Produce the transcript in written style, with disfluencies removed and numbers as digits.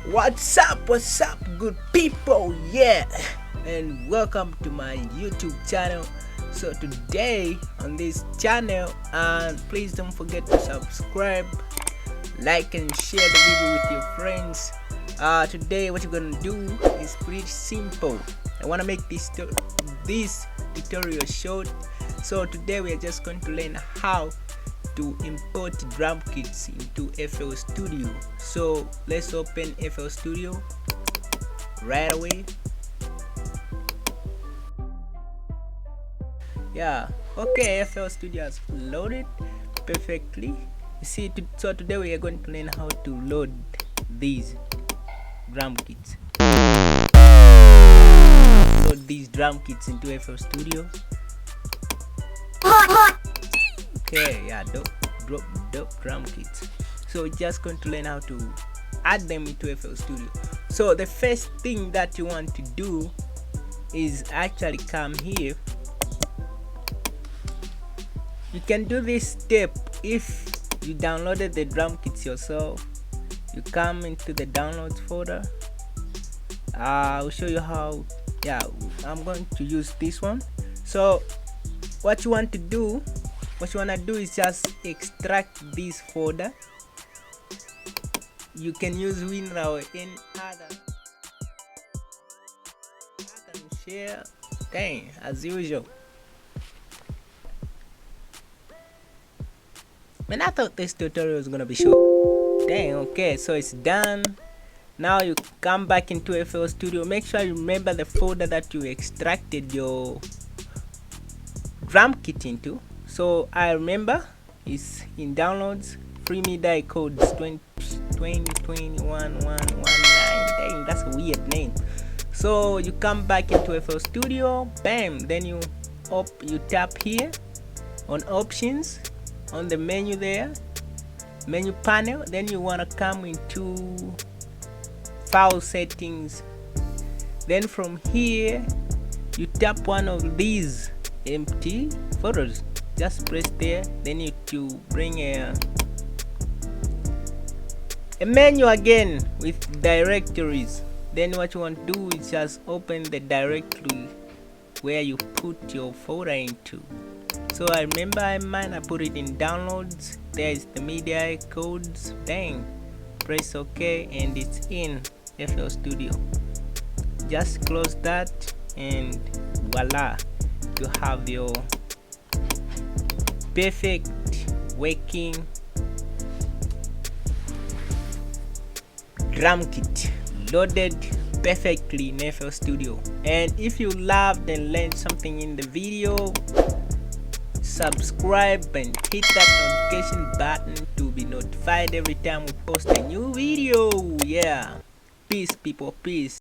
What's up good people, yeah, and welcome to my YouTube channel. So today on this channel, and please don't forget to subscribe, like and share the video with your friends. Today what you're gonna do is pretty simple. I want to make this tutorial short. So today we are just going to learn how to import drum kits into FL Studio. So let's open FL Studio right away. Yeah, okay, FL Studio has loaded perfectly. You see, so today we are going to learn how to load these drum kits. Load these drum kits into FL Studio. Okay, yeah, dope drum kits. So we're just going to learn how to add them into FL Studio. So the first thing that you want to do is actually come here. You can do this step if you downloaded the drum kits yourself. You come into the downloads folder. I'll show you how. Yeah, I'm going to use this one. So what you want to do is just extract this folder. You can use WinRAR or any other. I can share, dang, as usual. Man, I thought this tutorial was gonna be short. Dang, okay, so it's done. Now you come back into FL Studio. Make sure you remember the folder that you extracted your drum kit into. So I remember it's in downloads, free MIDI codes 20211119. Dang, that's a weird name. So you come back into FL Studio, bam, then you tap here on options on the menu there, menu panel. Then you want to come into file settings. Then from here you tap one of these empty folders. Just press there, then you bring a menu again with directories. Then what you want to do is just open the directory where you put your folder into. So I remember mine, I put it in downloads. There is the MIDI codes. Dang, press OK and it's in FL Studio. Just close that and voila, you have your perfect working drum kit loaded perfectly in FL Studio. And if you loved and learned something in the video, subscribe and hit that notification button to be notified every time we post a new video. Yeah, peace people, peace.